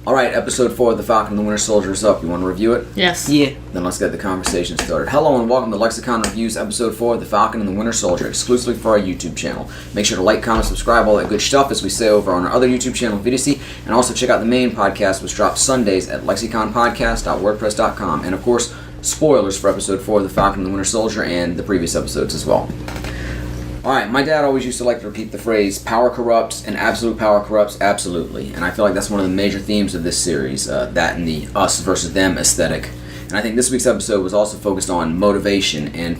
Alright, episode 4 of The Falcon and the Winter Soldier is up. You want to review it? Yes. Yeah. Then let's get the conversation started. Hello and welcome to LexiCon Reviews, episode 4 of The Falcon and the Winter Soldier, exclusively for our YouTube channel. Make sure to like, comment, subscribe, all that good stuff, as we say over on our other YouTube channel, VDC, and also check out the main podcast, which drops Sundays at lexiconpodcast.wordpress.com. And of course, spoilers for episode 4 of The Falcon and the Winter Soldier and the previous episodes as well. Alright, my dad always used to like to repeat the phrase, power corrupts, and absolute power corrupts absolutely. And I feel like that's one of the major themes of this series, that and the us versus them aesthetic. And I think this week's episode was also focused on motivation, and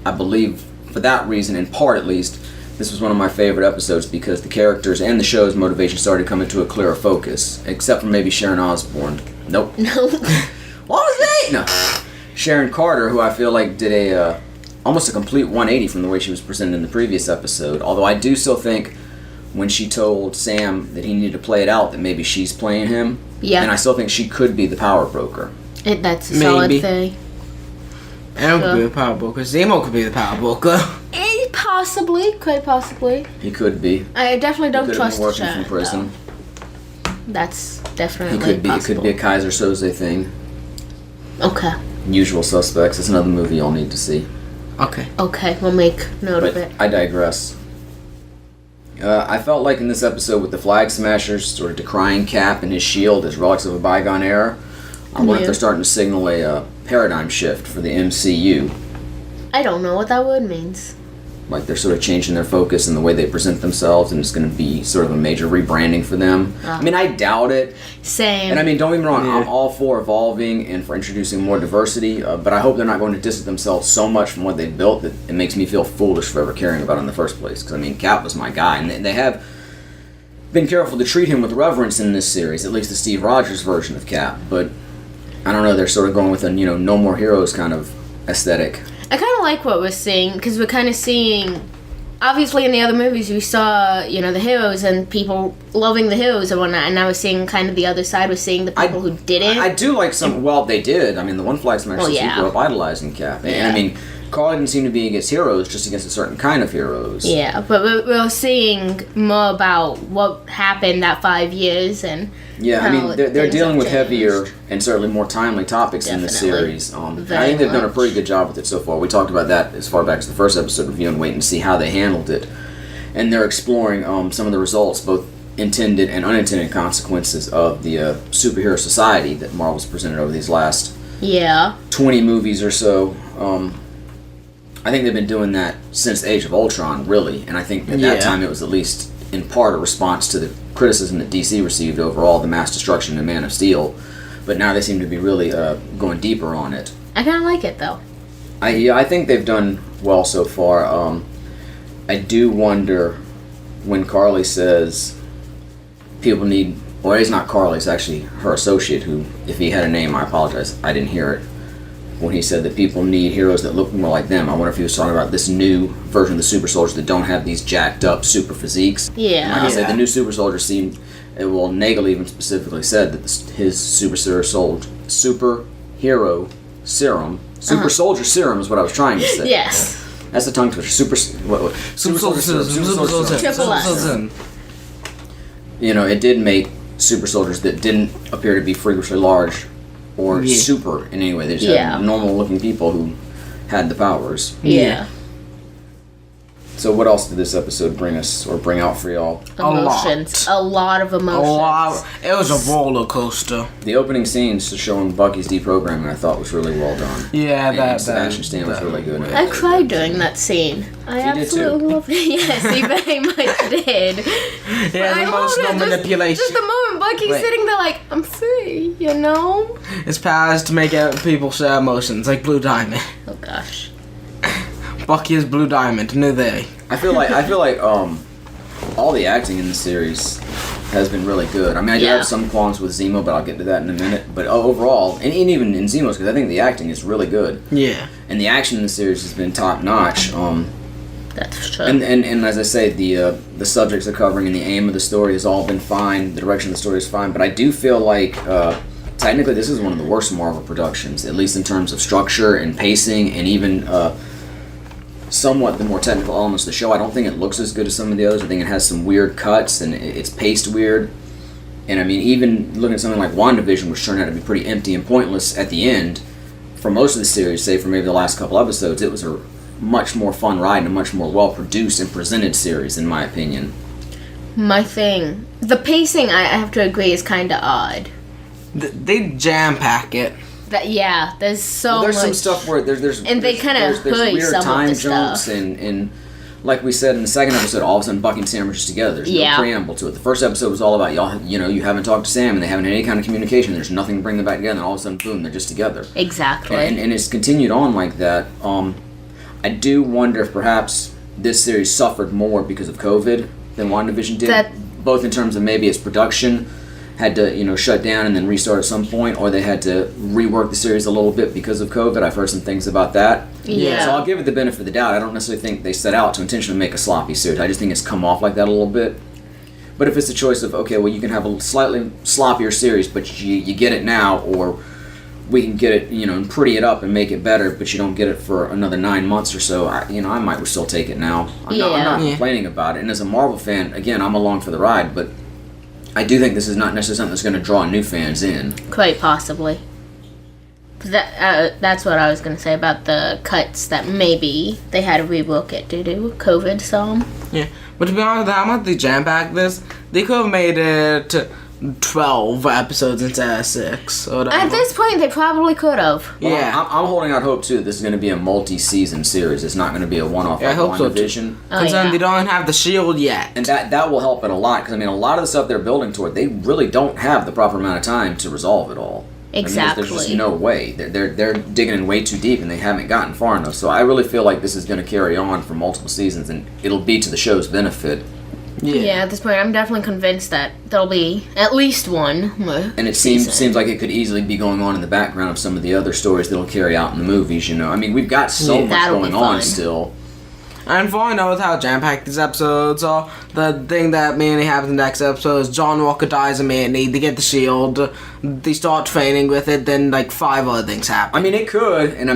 I believe, for that reason, in part at least, this was one of my favorite episodes because the characters and the show's motivation started to come into a clearer focus. Except for maybe Sharon Osbourne. Nope. No. What was that? No. Sharon Carter, who I feel like did almost a complete 180 from the way she was presented in the previous episode. Although I do still think when she told Sam that he needed to play it out, that maybe she's playing him. Yeah. And I still think she could be the power broker. That's a solid thing. Aaron could be the power broker. Zemo could be the power broker. Possibly. Quite possibly. He could be. I definitely don't trust He could have been working Sharon, from prison. That's definitely He could be. possible. It could be a Kaiser Soze thing. Okay. Usual Suspects. It's another movie you'll need to see. Okay, we'll make note of But it. I digress. I felt like in this episode with the Flag Smashers sort of decrying Cap and his shield as relics of a bygone era, I wonder if they're starting to signal a paradigm shift for the MCU. I don't know what that word means. Like they're sort of changing their focus and the way they present themselves, and it's going to be sort of a major rebranding for them. I mean, I doubt it. Same. And I mean, don't get me wrong, Yeah. I'm all for evolving and for introducing more diversity, but I hope they're not going to distance themselves so much from what they've built that it makes me feel foolish for ever caring about it in the first place. Because, I mean, Cap was my guy, and they have been careful to treat him with reverence in this series, at least the Steve Rogers version of Cap. But, I don't know, they're sort of going with a, no more heroes kind of aesthetic. I kind of like what we're seeing, because we're kind of seeing, obviously in the other movies we saw, the heroes and people loving the heroes and whatnot, and now we're seeing kind of the other side, we're seeing the people who didn't. I do like some, well, they did. I mean, the one Flag Smash he grew up idolizing Cap. And, I mean, Carl didn't seem to be against heroes, just against a certain kind of heroes. Yeah, but we're seeing more about what happened that 5 years and yeah, I mean, they're dealing with heavier and certainly more timely topics in the Definitely. series. I think they've done a pretty good job with it so far. We talked about that as far back as the first episode review and waiting to see how they handled it. And they're exploring some of the results, both intended and unintended consequences of the superhero society that Marvel's presented over these last 20 movies or so. I think they've been doing that since Age of Ultron, really. And I think at that time it was at least in part a response to the criticism that DC received overall, the mass destruction in Man of Steel. But now they seem to be really going deeper on it. I kind of like it, though. I think they've done well so far. I do wonder when Carly says people need... Well, it's not Carly, it's actually her associate who, if he had a name, I apologize, I didn't hear it. When he said that people need heroes that look more like them, I wonder if he was talking about this new version of the super soldiers that don't have these jacked up super physiques. Yeah. Like I said, the new super soldiers seem... Well, Nagel even specifically said that his superhero serum... Super soldier serum is what I was trying to say. Yes. That's the tongue twister. Super soldier serum. Triple S. It did make super soldiers that didn't appear to be freakishly large or super in any way. They just had normal-looking people who had the powers. Yeah. So what else did this episode bring us or bring out for y'all? Emotions. A lot of emotions. It was a roller coaster. The opening scenes showing Bucky's deprogramming I thought was really well done. Yeah, and Sebastian Stan was really good. I cried during that scene. I absolutely loved it. Yes, he very much did. Yeah, the emotional manipulation. Just the moment Bucky's sitting there like, I'm free, His powers to make people share emotions, like Blue Diamond. Oh gosh. Bucky is Blue Diamond, new they. I feel like all the acting in the series has been really good. I mean, I do have some qualms with Zemo, but I'll get to that in a minute. But overall, and even in Zemo's, because I think the acting is really good. Yeah. And the action in the series has been top notch. That's true. And as I say, the subjects they're covering and the aim of the story has all been fine. The direction of the story is fine. But I do feel like technically this is one of the worst Marvel productions, at least in terms of structure and pacing and even somewhat the more technical elements of the show. I don't think it looks as good as some of the others. I think it has some weird cuts and it's paced weird. And I mean, even looking at something like WandaVision, which turned out to be pretty empty and pointless at the end, for most of the series, say for maybe the last couple episodes, it was a much more fun ride and a much more well-produced and presented series, in my opinion. The pacing, I have to agree, is kind of odd. They jam-pack it. There's so much. There's some stuff where there's and they kind of there's push weird some time of the jumps stuff. and like we said in the second episode, all of a sudden Bucky and Sam are just together. There's no preamble to it. The first episode was all about y'all. You haven't talked to Sam and they haven't had any kind of communication. There's nothing to bring them back together. And all of a sudden, boom, they're just together. Exactly. And it's continued on like that. I do wonder if perhaps this series suffered more because of COVID than WandaVision did. Both in terms of maybe its production had to shut down and then restart at some point, or they had to rework the series a little bit because of COVID. I've heard some things about that. Yeah. So I'll give it the benefit of the doubt. I don't necessarily think they set out to intentionally make a sloppy series. I just think it's come off like that a little bit. But if it's a choice of, okay, well, you can have a slightly sloppier series, but you get it now, or we can get it, and pretty it up and make it better, but you don't get it for another 9 months or so, I might still take it now. I'm not complaining about it. And as a Marvel fan, again, I'm along for the ride, but I do think this is not necessarily something that's going to draw new fans in. Quite possibly. That's what I was going to say about the cuts, that maybe they had to rebook it due to COVID some. Yeah, but to be honest, how much they jam-packed this, they could have made it 12 episodes instead of 6. Or whatever. At this point, they probably could have. Well, Yeah. I'm holding out hope, too, that this is going to be a multi-season series. It's not going to be a one-off I hope so, too. WandaVision. Considering they don't have the shield yet. And that will help it a lot, because, a lot of the stuff they're building toward, they really don't have the proper amount of time to resolve it all. Exactly. There's just no way. They're digging in way too deep, and they haven't gotten far enough. So I really feel like this is going to carry on for multiple seasons, and it'll be to the show's benefit. Yeah, at this point, I'm definitely convinced that there'll be at least one. And it seems like it could easily be going on in the background of some of the other stories that'll carry out in the movies. We've got so much That'll be going on fun. still. And for I know how jam-packed these episodes are, the thing that mainly happens in the next episode is John Walker dies immediately, they get the shield, they start training with it, then 5 other things happen. It could, and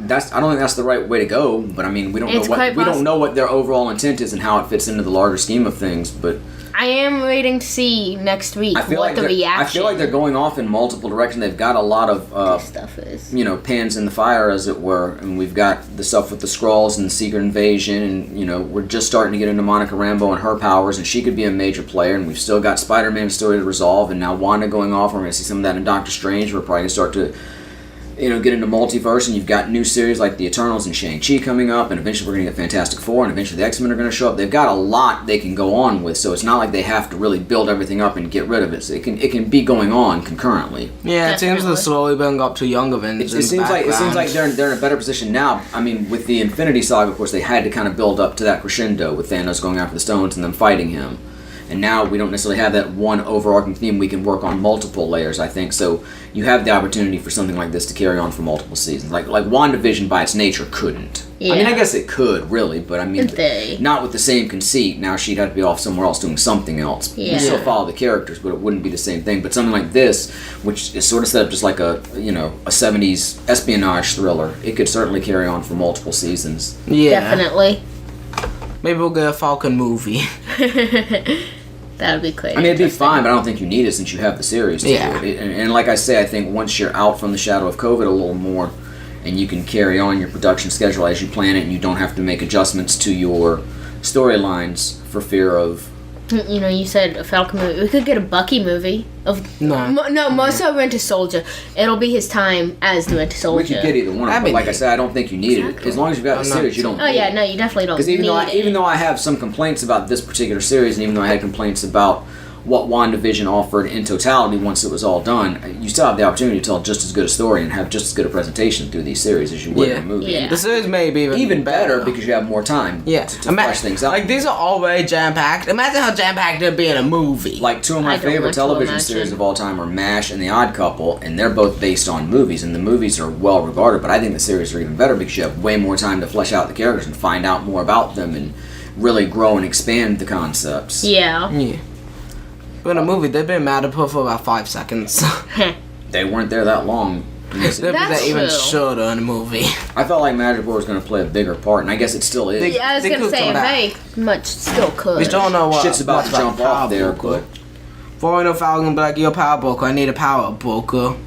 that's I don't think that's the right way to go. But we don't know what their overall intent is and how it fits into the larger scheme of things. But I am waiting to see next week what the reaction. I feel like they're going off in multiple directions. They've got a lot of stuff is. pans in the fire, as it were, and we've got the stuff with the Skrulls and the Secret Invasion, and we're just starting to get into Monica Rambeau and her powers, and she could be a major player. And we've still got Spider-Man's story to resolve, and now Wanda going off. We're going to see some of that in Doctor Strange. We're probably going to start to get into multiverse, and you've got new series like the Eternals and Shang-Chi coming up, and eventually we're going to get Fantastic Four, and eventually the X-Men are going to show up. They've got a lot they can go on with, so it's not like they have to really build everything up and get rid of it. So it can be going on concurrently. Yeah, it seems to slowly building up to young Avengers. It seems like they're in a better position now. With the Infinity Saga, of course, they had to kind of build up to that crescendo with Thanos going after the stones and them fighting him. And now we don't necessarily have that one overarching theme. We can work on multiple layers, I think. So you have the opportunity for something like this to carry on for multiple seasons. Like WandaVision by its nature couldn't. Yeah. I guess it could, really, but They. not with the same conceit. Now she'd have to be off somewhere else doing something else. Yeah. You still follow the characters, but it wouldn't be the same thing. But something like this, which is sort of set up just like a 70s espionage thriller, it could certainly carry on for multiple seasons. Yeah. Definitely. Maybe we'll get a Falcon movie. That would be great. It'd be fine, but I don't think you need it since you have the series to Yeah. do it. And like I say, I think once you're out from the shadow of COVID a little more, and you can carry on your production schedule as you plan it, and you don't have to make adjustments to your storylines for fear of... You said a Falcon movie. We could get a Bucky movie. More so Winter Soldier. It'll be his time as the Winter Soldier. We could get either one, but like I said, I don't think you need it. As long as you've got the series, you don't Oh, yeah, no, you definitely don't need Because even though I have some complaints about this particular series, and even though I had complaints about what WandaVision offered in totality once it was all done, you still have the opportunity to tell just as good a story and have just as good a presentation through these series as you would in a movie. Yeah. The series may be Even better because you have more time to flesh things out. Like, these are already jam-packed. Imagine how jam-packed it'd be in a movie. Like, two of my favorite television series of all time are MASH and The Odd Couple, and they're both based on movies, and the movies are well regarded, but I think the series are even better because you have way more time to flesh out the characters and find out more about them and really grow and expand the concepts. Yeah. But in a movie, they've been mad at for about 5 seconds. They weren't there that long. That's even shorter in a movie. I felt like Magic War was going to play a bigger part, and I guess it still is. I was going to say, very much still could. We don't know what Shit's about to jump off there, but... For I know Falcon will be like, yo, power broker, I need a power broker.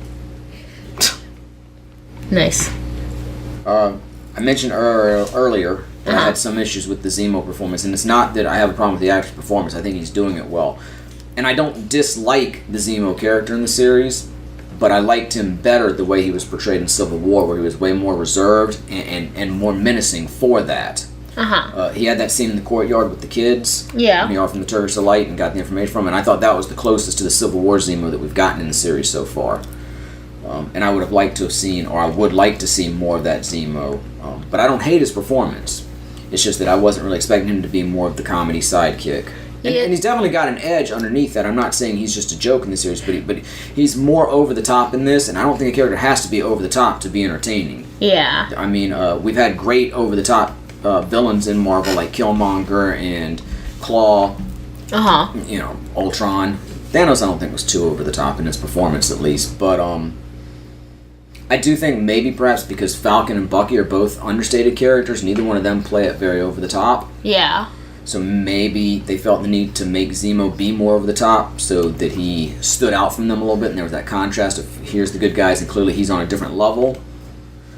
Nice. I mentioned earlier that I had some issues with the Zemo performance, and it's not that I have a problem with the actor's performance. I think he's doing it well. And I don't dislike the Zemo character in the series, but I liked him better the way he was portrayed in Civil War, where he was way more reserved and more menacing for that. He had that scene in the courtyard with the kids. Yeah. When he offered the Turkish Delight and got the information from him, and I thought that was the closest to the Civil War Zemo that we've gotten in the series so far. And I would have liked to have seen, or I would like to see more of that Zemo. But I don't hate his performance. It's just that I wasn't really expecting him to be more of the comedy sidekick. And he's definitely got an edge underneath that. I'm not saying he's just a joke in the series, but he's more over the top in this, and I don't think a character has to be over the top to be entertaining. Yeah. I mean, we've had great over the top villains in Marvel, like Killmonger and Claw. You know, Ultron. Thanos, I don't think was too over the top in his performance, at least. But I do think maybe perhaps because Falcon and Bucky are both understated characters, neither one of them play it very over the top. Yeah. So maybe they felt the need to make Zemo be more over the top so that he stood out from them a little bit, and there was that contrast of here's the good guys and clearly he's on a different level.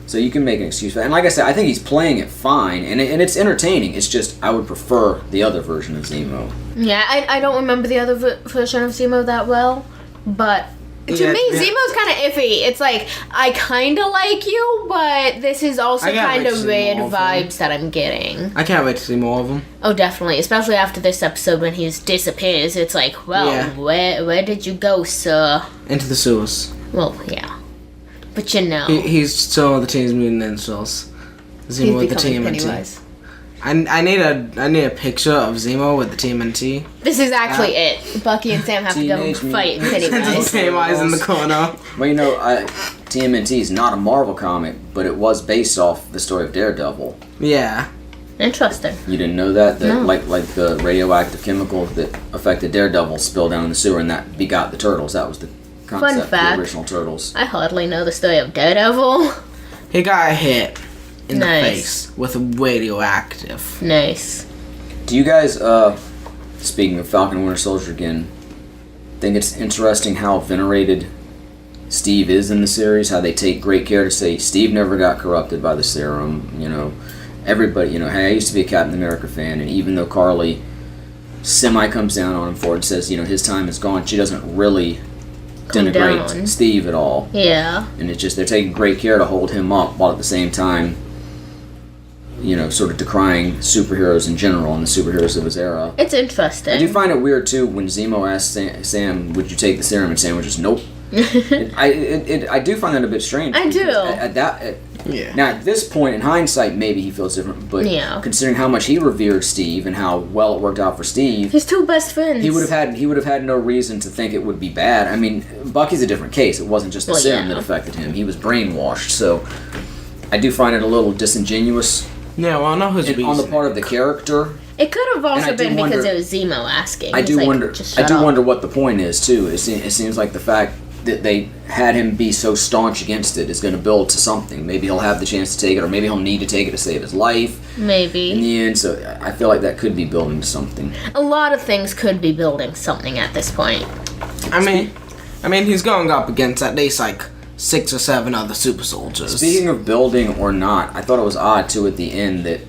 So you can make an excuse for that. And like I said, I think he's playing it fine, and it's entertaining. It's just I would prefer the other version of Zemo. Yeah, I don't remember the other version of Zemo that well, but to me, Zemo's kind of iffy. It's like, I kind of like you, but this is also kind of weird vibes that I'm getting. I can't wait to see more of him. Oh, definitely. Especially after this episode when he disappears. It's like, well, where did you go, sir? Into the sewers. Well, yeah. But you know. He's still on the Teenage Mutant Ninja Turtles. Zemo with the TMNT. I need a picture of Zemo with the TMNT. This is actually it. Bucky and Sam have to go fight Pennywise. Pennywise in the corner. Well, you know, TMNT is not a Marvel comic, but it was based off the story of Daredevil. Yeah. Interesting. You didn't know that? No. Like the radioactive chemical that affected Daredevil spilled down in the sewer, and that begot the Turtles. That was the concept of the original Turtles. I hardly know the story of Daredevil. He got hit in the face with radioactive. Nice. Do you guys, speaking of Falcon and Winter Soldier again, think it's interesting how venerated Steve is in the series? How they take great care to say Steve never got corrupted by the serum. You know, everybody, you know, hey, I used to be a Captain America fan, and even though Carly semi comes down on him for it and says, you know, his time is gone, she doesn't really denigrate Steve at all. Yeah. And it's just they're taking great care to hold him up while at the same time, you know, sort of decrying superheroes in general and the superheroes of his era. It's interesting. I do find it weird too when Zemo asks Sam, "Would you take the serum?" and Sam was just, "Nope." I do find that a bit strange. I do. Now at this point in hindsight, maybe he feels different, but considering how much he revered Steve and how well it worked out for Steve, his two best friends, he would have had no reason to think it would be bad. I mean, Bucky's a different case. It wasn't just the serum that affected him. He was brainwashed. So I do find it a little disingenuous. Yeah, well, I know who's on the part of the character. It could have also been because it was Zemo asking. I do wonder what the point is too. It seems like the fact that they had him be so staunch against it is going to build to something. Maybe he'll have the chance to take it, or maybe he'll need to take it to save his life. Maybe. In the end, so I feel like that could be building to something. A lot of things could be building something at this point. I mean, he's going up against at least like 6 or 7 other super soldiers. Speaking of building or not, I thought it was odd too at the end that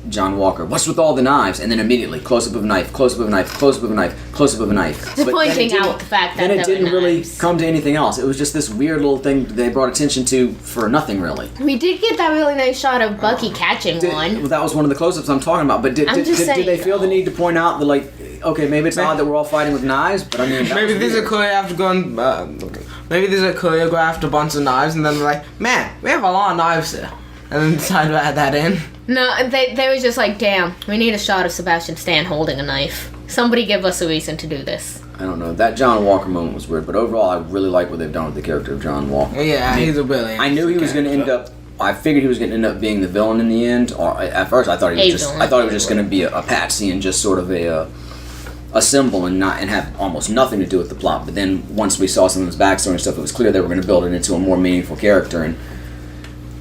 John Walker, what's with all the knives? And then immediately, close up of a knife, close up of a knife, close up of a knife, close up of a knife. Just pointing out the fact that then it didn't really come to anything else. It was just this weird little thing they brought attention to for nothing, really. We did get that really nice shot of Bucky catching one. Well, that was one of the close-ups I'm talking about. But did they feel the need to point out that, like, okay, maybe it's odd that we're all fighting with knives, but I mean, maybe these are maybe these are choreographed a bunch of knives, and then they're like, man, we have a lot of knives here, and then decide to add that in. No, they was just like, damn, we need a shot of Sebastian Stan holding a knife. Somebody give us a reason to do this. I don't know. That John Walker moment was weird, but overall, I really like what they've done with the character of John Walker. Yeah, he's a really. I knew he was going to end up. I figured he was going to end up being the villain in the end. Or at first, I thought he was just going to be a patsy and just sort of a symbol and have almost nothing to do with the plot. But then once we saw some of his backstory and stuff, it was clear they were going to build it into a more meaningful character. And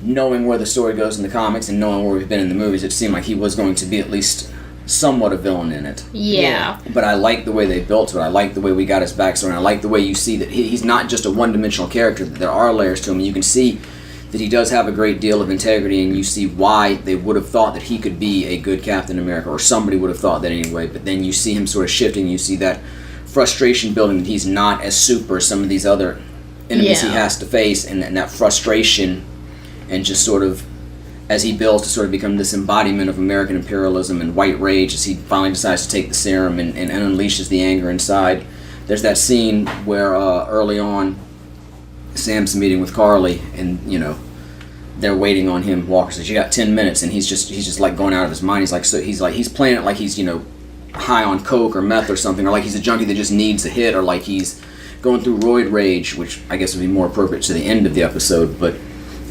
knowing where the story goes in the comics and knowing where we've been in the movies, it seemed like he was going to be at least somewhat a villain in it. Yeah. But I like the way they built it. I like the way we got his backstory. And I like the way you see that he's not just a one-dimensional character, that there are layers to him. And you can see that he does have a great deal of integrity, and you see why they would have thought that he could be a good Captain America, or somebody would have thought that anyway. But then you see him sort of shifting. You see that frustration building, that he's not as super as some of these other enemies he has to face, and that frustration, and just sort of as he builds to sort of become this embodiment of American imperialism and white rage, as he finally decides to take the serum and unleashes the anger inside. There's that scene where early on Sam's meeting with Carly, and they're waiting on him. Walker says, "You got 10 minutes," and he's just like going out of his mind. He's playing it like he's high on coke or meth or something, or like he's a junkie that just needs a hit, or like he's going through roid rage, which I guess would be more appropriate to the end of the episode. But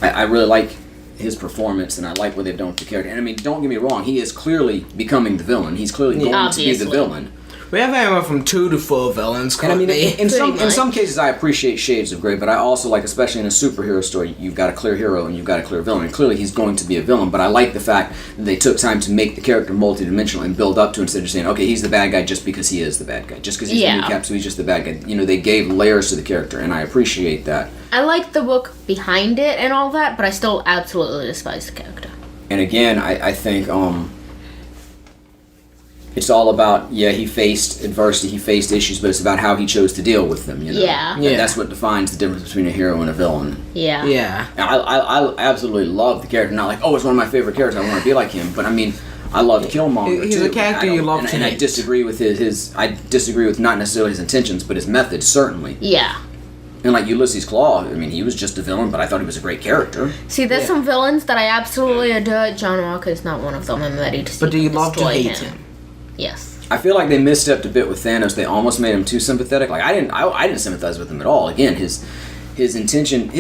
I really like his performance, and I like what they've done with the character. And I mean, don't get me wrong, he is clearly becoming the villain. He's clearly going to be the villain. We have anywhere from 2 to 4 villains currently. And I mean, in some cases, I appreciate shades of gray, but I also like, especially in a superhero story, you've got a clear hero and you've got a clear villain. And clearly, he's going to be a villain. But I like the fact that they took time to make the character multidimensional and build up to, instead of just saying, okay, he's the bad guy just because he is the bad guy, just because he's the new Cap, so he's just the bad guy. They gave layers to the character, and I appreciate that. I like the book behind it and all that, but I still absolutely despise the character. And again, I think it's all about, he faced adversity, he faced issues, but it's about how he chose to deal with them, Yeah. And that's what defines the difference between a hero and a villain. Yeah. Yeah. And I absolutely love the character. Not like, it's one of my favorite characters, I want to be like him, but I mean, I love Killmonger, He's too. a character you love to and I disagree with I disagree with not necessarily his intentions, but his methods, certainly. Yeah. And like Ulysses Claw, I mean, he was just a villain, but I thought he was a great character. See, there's some villains that I absolutely adore. John Walker is not one of them. I'm ready to see But do you love to destroy hate him? Yes. I feel like they misstepped a bit with Thanos. They almost made him too sympathetic. Like I didn't sympathize with him at all. Again, his intention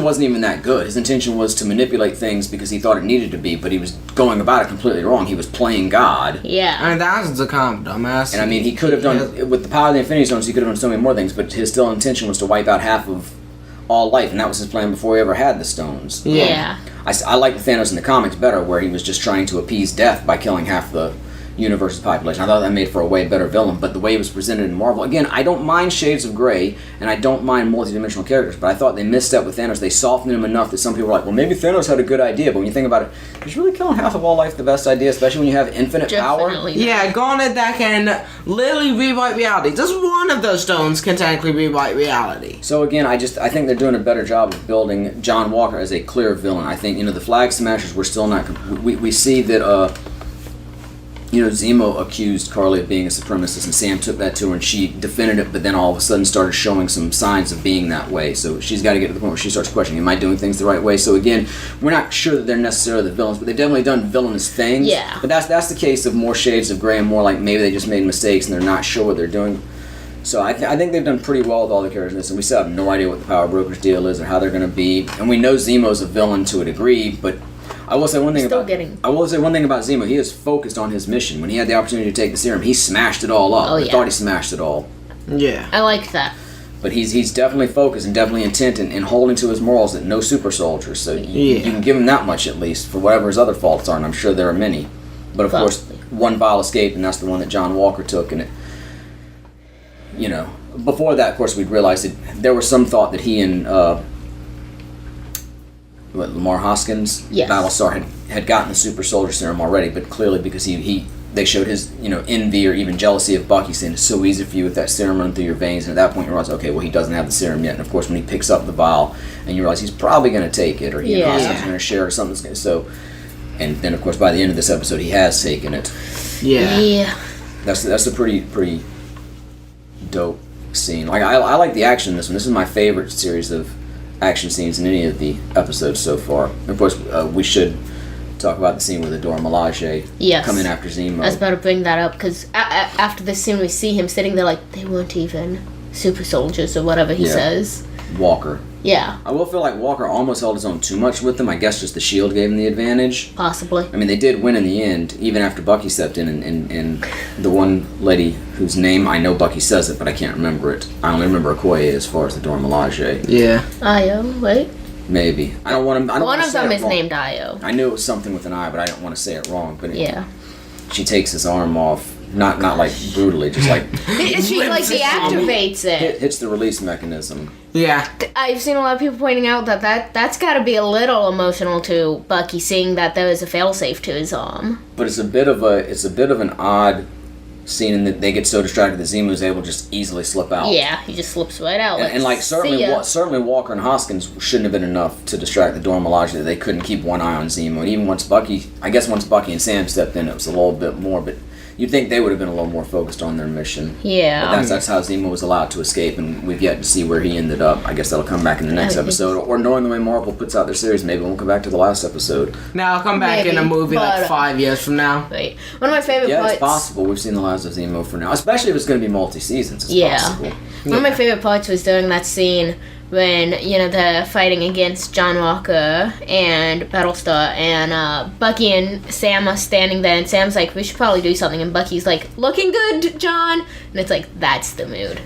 wasn't even that good. His intention was to manipulate things because he thought it needed to be, but he was going about it completely wrong. He was playing God. Yeah. I mean, that's the kind of dumbass. And I mean, he could have done, with the power of the Infinity Stones, he could have done so many more things, but his still intention was to wipe out half of all life, and that was his plan before he ever had the stones. Yeah. I like the Thanos in the comics better, where he was just trying to appease death by killing half the universe's population. I thought that made for a way better villain, but the way it was presented in Marvel, again, I don't mind shades of gray, and I don't mind multidimensional characters, but I thought they misstepped with Thanos. They softened him enough that some people were like, well, maybe Thanos had a good idea, but when you think about it, is really killing half of all life the best idea, especially when you have infinite power? Yeah, Garnet that can literally rewrite reality. Just one of those stones can technically rewrite reality. So again, I think they're doing a better job of building John Walker as a clear villain. I think, the Flag Smashers were still not... We see that... Zemo accused Carly of being a supremacist, and Sam took that to her, and she defended it, but then all of a sudden started showing some signs of being that way. So she's got to get to the point where she starts questioning, am I doing things the right way? So again, we're not sure that they're necessarily the villains, but they've definitely done villainous things. Yeah. But that's the case of more shades of gray, and more like maybe they just made mistakes and they're not sure what they're doing. So I think they've done pretty well with all the characters in this, and we still have no idea what the Power Brokers deal is or how they're going to be. And we know Zemo's a villain to a degree, but I will say one thing about Zemo. He is focused on his mission. When he had the opportunity to take the serum, he smashed it all up. Oh, yeah. I thought he smashed it all. Yeah. I like that. But he's definitely focused and definitely intent in holding to his morals that no super soldier. So you can give him that much at least for whatever his other faults are, and I'm sure there are many. But of course, one vial escaped, and that's the one that John Walker took. And before that, of course, we'd realized that there was some thought that he and Lamar Hoskins, Battlestar, had gotten the super soldier serum already, but clearly because they showed his envy or even jealousy of Bucky, saying it's so easy for you with that serum running through your veins, and at that point you realize, okay, well, he doesn't have the serum yet. And of course, when he picks up the vial, and you realize he's probably going to take it, or he and Hoskins are going to share it, or something. So, and then of course by the end of this episode, he has taken it. Yeah. That's a pretty dope scene. Like I like the action in this one. This is my favorite series of action scenes in any of the episodes so far. Of course, we should talk about the scene with Adora Milaje come in after Zemo. I was about to bring that up, because after this scene we see him sitting there like, they weren't even super soldiers or whatever he says. Walker. Yeah. I will feel like Walker almost held his own too much with them. I guess just the shield gave him the advantage. Possibly. I mean, they did win in the end, even after Bucky stepped in, and the one lady whose name, I know Bucky says it, but I can't remember it. I only remember Okoye as far as the Adora Milaje. Yeah. Io, right? Maybe. One of them is named Io. I knew it was something with an I, but I don't want to say it wrong. But yeah. she takes his arm off. Not like brutally, just like she like deactivates it. Hits the release mechanism. Yeah. I've seen a lot of people pointing out that's got to be a little emotional to Bucky, seeing that there was a failsafe to his arm. But it's a bit of an odd scene in that they get so distracted that Zemo's able to just easily slip out. Yeah, he just slips right out. And like certainly Walker and Hoskins shouldn't have been enough to distract the Dora Milaje that they couldn't keep one eye on Zemo. And even once Bucky and Sam stepped in, it was a little bit more. But you'd think they would have been a little more focused on their mission. Yeah. But that's how Zemo was allowed to escape, and we've yet to see where he ended up. I guess that'll come back in the next episode. Or knowing the way Marvel puts out their series, maybe we'll come back to the last episode. Now I'll come back in a movie like 5 years from now. Right. One of my favorite parts... Yeah, it's possible. We've seen the last of Zemo for now. Especially if it's going to be multi-seasons. It's possible. One of my favorite parts was during that scene when, they're fighting against John Walker and Battlestar, and Bucky and Sam are standing there, and Sam's like, we should probably do something, and Bucky's like, looking good, John? And it's like, that's the mood.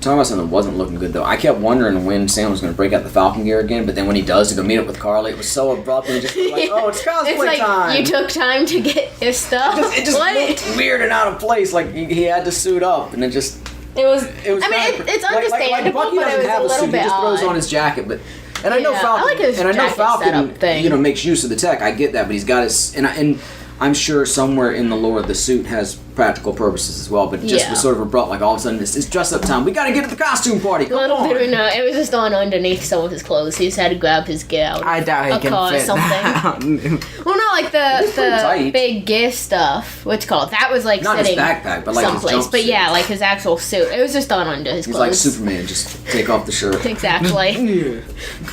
Talking about something that wasn't looking good, though, I kept wondering when Sam was going to break out the Falcon gear again, but then when he does to go meet up with Carly, it was so abrupt, and just like, oh, it's cosplay time! You took time to get your stuff? It just looked weird and out of place, like he had to suit up, and it just... It was it's understandable, Bucky but it was a little bit He just odd. throws on his jacket, but I know Falcon. I like his Falcon, thing. Makes use of the tech. I get that, but he's got his and I'm sure somewhere in the lore the suit has practical purposes as well. But it just was sort of abrupt. Like all of a sudden, it's dress up time. We got to get to the costume party. Come Little on. did we know, it was just on underneath some of his clothes. He just had to grab his gear out. I doubt he can fit something. Well, not like the big gear stuff. What's called? That was like not sitting his backpack, but like someplace. his But yeah, like his actual suit. It was just on under his He's clothes. like Superman. Just take off the shirt. Exactly.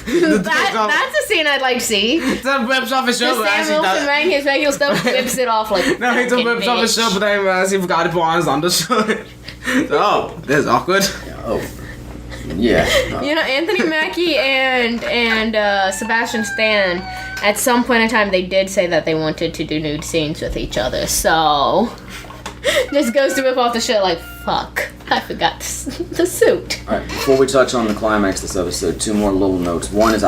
That's a scene I'd like to see. That rips off his shirt. Sam Wilson wearing his regular stuff, whips it off like. No, he just rips off his shirt, but then he forgot to put on his undershirt. Oh, that's awkward. Yeah. Anthony Mackie and Sebastian Stan, at some point in time, they did say that they wanted to do nude scenes with each other. So, just goes to rip off the shirt like, fuck, I forgot the suit. All right. Before we touch on the climax of this episode, two more little notes. One is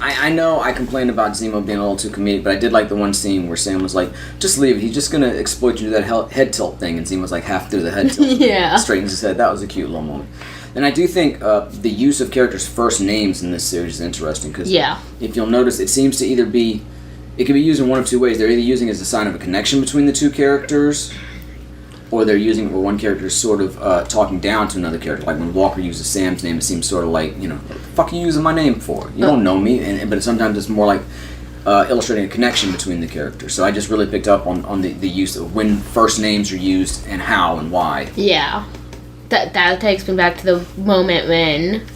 I know I complained about Zemo being a little too comedic, but I did like the one scene where Sam was like, just leave it. He's just going to exploit you to that head tilt thing. And Zemo's like half through the head tilt. Yeah. Straightens his head. That was a cute little moment. And I do think the use of characters' first names in this series is interesting. Because if you'll notice, it seems to either be... It can be used in one of two ways. They're either using it as a sign of a connection between the two characters, or they're using it where one character is sort of talking down to another character. Like when Walker uses Sam's name, it seems sort of like, what the fuck are you using my name for? You don't know me. But sometimes it's more like illustrating a connection between the characters. So I just really picked up on the use of when first names are used and how and why. Yeah. That takes me back to the moment when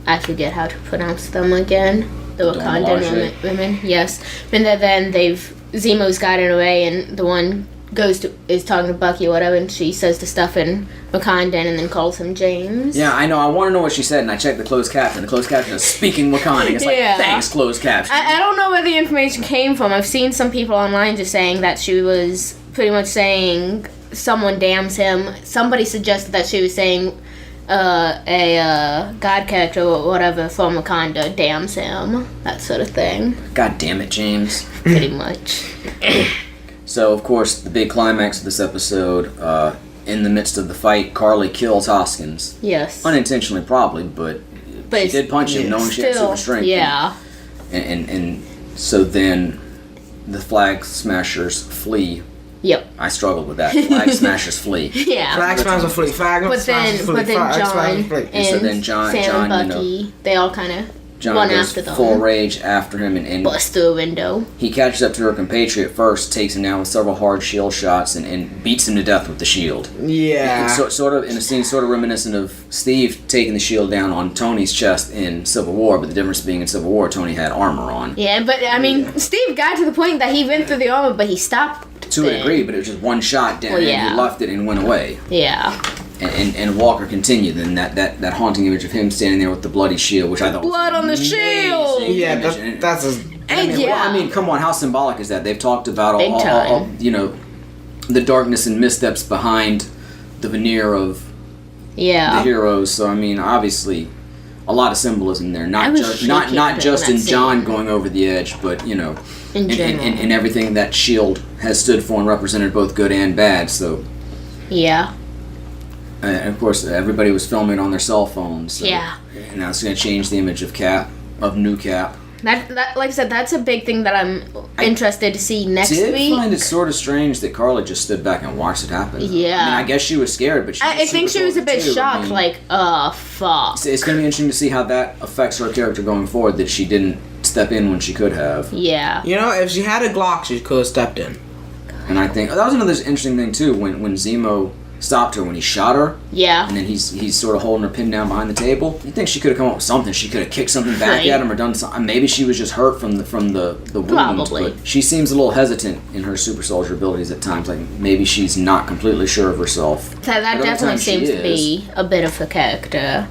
I forget how to pronounce them again. The Wakandan women. Yes. And then Zemo's gotten away, and the one is talking to Bucky or whatever, and she says the stuff in Wakandan and then calls him James. Yeah, I know. I want to know what she said, and I checked the closed caption. The closed caption is speaking Wakandan. It's like, thanks, closed caption. I don't know where the information came from. I've seen some people online just saying that she was pretty much saying someone damns him. Somebody suggested that she was saying a god character or whatever from Wakanda damns him. That sort of thing. God damn it, James. Pretty much. So, of course, the big climax of this episode, in the midst of the fight, Carly kills Hoskins. Yes. Unintentionally, probably, but she did punch him, knowing she had super strength. Yeah. And so then the Flag Smashers flee. Yep. I struggled with that. Flag Smashers flee. Yeah. Flag Smashers flee. But then John, Sam and Bucky, they all kind of John goes full rage after him and busts through a window. He catches up to her compatriot first, takes him down with several hard shield shots, and beats him to death with the shield. Yeah. Sort of in a scene sort of reminiscent of Steve taking the shield down on Tony's chest in Civil War, but the difference being in Civil War, Tony had armor on. Yeah, but I mean, Steve got to the point that he went through the armor, but he stopped. To a degree, but it was just one shot down, and he left it and went away. Yeah. And Walker continued, and that haunting image of him standing there with the bloody shield, which I thought blood was on the shield. Yeah, that's a. I mean, come on, how symbolic is that? They've talked about all the darkness and missteps behind the veneer of the heroes. So I mean, obviously, a lot of symbolism there. Not just in John going over the edge, but in everything that S.H.I.E.L.D. has stood for and represented both good and bad. So yeah. And of course, everybody was filming on their cell phones. So, yeah. And now it's going to change the image of Cap, of new Cap. That, like I said, that's a big thing that I'm interested to see next week. I did find it sort of strange that Carla just stood back and watched it happen. Yeah. I mean, I guess she was scared, but I think she was a bit shocked, fuck. It's going to be interesting to see how that affects her character going forward, that she didn't step in when she could have. Yeah. If she had a Glock, she could have stepped in. And I think, that was another interesting thing, too, when Zemo stopped her, when he shot her. Yeah. And then he's sort of holding her pinned down behind the table. You think she could have come up with something? She could have kicked something back at him or done something. Maybe she was just hurt from the wound. Probably. But she seems a little hestant in her super soldier abilities at times. Like maybe she's not completely sure of herself. That definitely seems to be a bit of a character.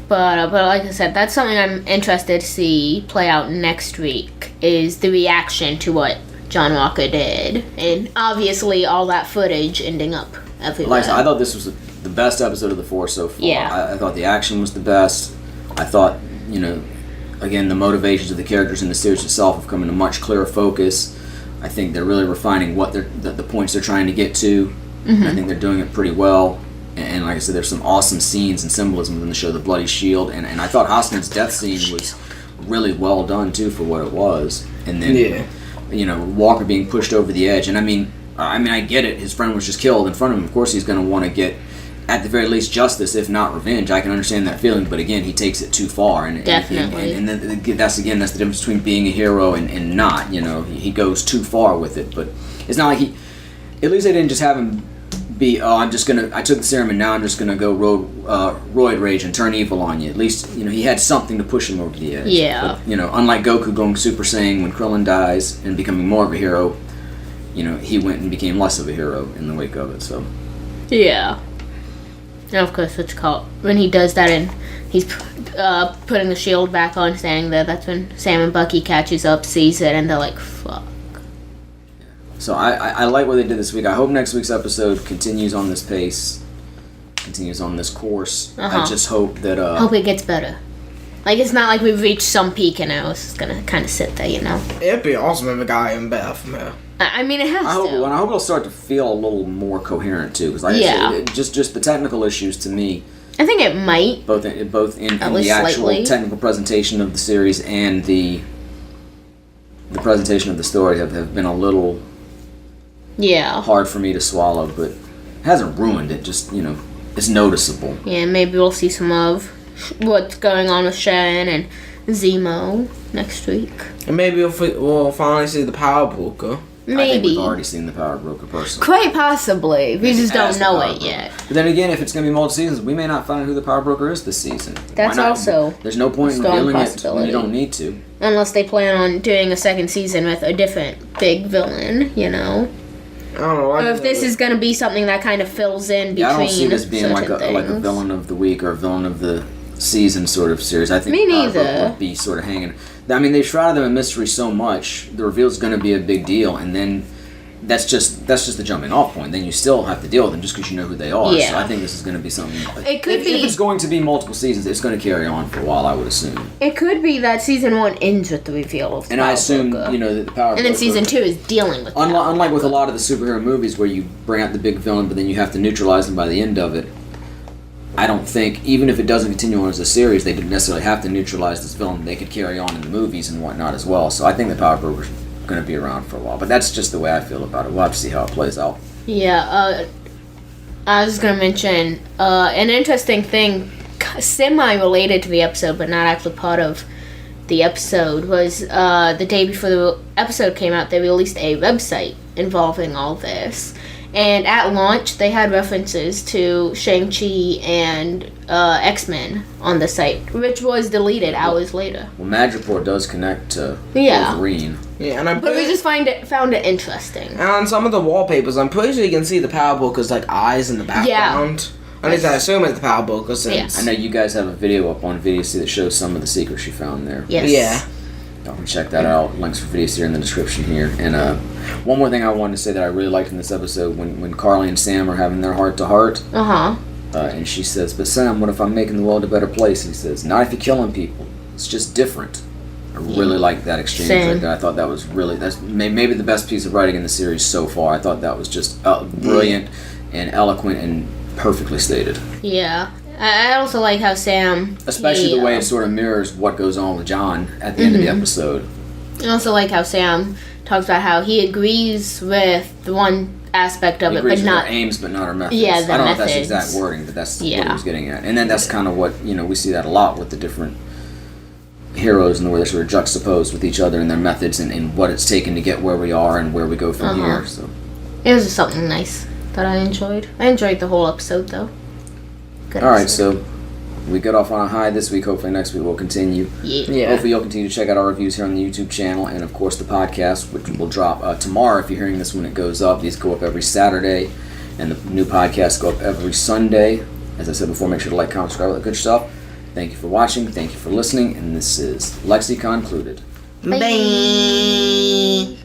But like I said, that's something I'm interested to see play out next week, is the reaction to what John Walker did. And obviously all that footage ending up everywhere. Like I thought this was the best episode of the 4 so far. Yeah. I thought the action was the best. I thought, again, the motivations of the characters in the series itself have come into much clearer focus. I think they're really refining what the points they're trying to get to. Mm-hmm. I think they're doing it pretty well. And like I said, there's some awesome scenes and symbolism within the show, the Bloody Shield. And I thought Hoskins' death scene was really well done, too, for what it was. And then, Walker being pushed over the edge. And I mean, I get it. His friend was just killed in front of him. Of course, he's going to want to get, at the very least, justice, if not revenge. I can understand that feeling, but again, he takes it too far. Definitely. And that's the difference between being a hero and not. He goes too far with it. But it's not like at least they didn't just have him be, I took the serum and now I'm just going to go roid rage and turn evil on you. At least, he had something to push him over the edge. Yeah. But, unlike Goku going Super Saiyan when Krillin dies and becoming more of a hero, he went and became less of a hero in the wake of it, so. Yeah. And of course, when he does that and he's putting the shield back on, standing there, that's when Sam and Bucky catches up, sees it, and they're like, fuck. So I like what they did this week. I hope next week's episode continues on this pace, continues on this course. I just hope that... hope it gets better. Like, it's not like we've reached some peak and now it's just gonna kind of sit there, It'd be awesome if it got even better from here. I mean, it has to. And I hope it'll start to feel a little more coherent, too. Because, like I said, just the technical issues, to me... I think it might. Both in the actual technical presentation of the series and the presentation of the story have been a little... hard for me to swallow, but it hasn't ruined it. Just, it's noticeable. Yeah, maybe we'll see some of what's going on with Sharon and Zemo next week. And maybe we'll finally see the Power Broker. Maybe. I think we've already seen the Power Broker personally. Quite possibly. We just don't know it yet. But then again, if it's going to be multiple seasons, we may not find out who the Power Broker is this season. That's also there's no point in revealing it when you don't need to. Unless they plan on doing a second season with a different big villain, I don't know. Or if this is going to be something that kind of fills in between. I don't see this being like a villain of the week or a villain of the season sort of series. I think Me neither. Would be sort of hanging. I mean, they shrouded them in mystery so much. The reveal is going to be a big deal, and then that's just the jumping off point. Then you still have to deal with them just because you know who they are. Yeah. So I think this is going to be something. It could be. If it's going to be multiple seasons, it's going to carry on for a while, I would assume. It could be that season 1 ends with the reveal of the And I assume that the Power and then season 2 is dealing with that. Unlike with a lot of the superhero movies where you bring out the big villain, but then you have to neutralize them by the end of it. I don't think, even if it doesn't continue on as a series, they didn't necessarily have to neutralize this villain. They could carry on in the movies and whatnot as well. So I think the Power Broker's going to be around for a while. But that's just the way I feel about it. We'll have to see how it plays out. Yeah, I was going to mention an interesting thing, semi-related to the episode, but not actually part of the episode, was the day before the episode came out, they released a website involving all this. And at launch, they had references to Shang-Chi and X-Men on the site, which was deleted hours later. Well, Madripoor does connect to Wolverine. Yeah, but we just found it interesting. And on some of the wallpapers, I'm pretty sure you can see the Power Broker's eyes in the background. At least I assume it's the Power Broker since... I know you guys have a video up on VDC that shows some of the secrets you found there. Yes. Yeah. Y'all can check that out. Links for videos here in the description here. And one more thing I wanted to say that I really liked in this episode, when Carly and Sam are having their heart-to-heart. And she says, "But Sam, what if I'm making the world a better place?" He says, "Not if you're killing people. It's just different." I really like that exchange right there. I thought that was that's maybe the best piece of writing in the series so far. I thought that was just brilliant and eloquent and perfectly stated. Yeah. I also like how Sam... Especially the way it sort of mirrors what goes on with John at the end of the episode. I also like how Sam talks about how he agrees with the one aspect of he it, agrees but with not... her aims, but not her methods. Yeah, the I don't know if methods. that's the exact wording, but that's what he was getting at. And then that's kind of what, we see that a lot with the different heroes and the way they're sort of juxtaposed with each other and their methods and what it's taken to get where we are and where we go from here. So it was just something nice that I enjoyed. I enjoyed the whole episode, though. Good All right, episode. so we got off on a high this week. Hopefully next week we'll continue. Yeah. Hopefully you'll continue to check out our reviews here on the YouTube channel and, of course, the podcast, which will drop tomorrow if you're hearing this when it goes up. These go up every Saturday, and the new podcasts go up every Sunday. As I said before, make sure to like, comment, subscribe, all that good stuff. Thank you for watching. Thank you for listening. And this is LexiCon concluded. Bye.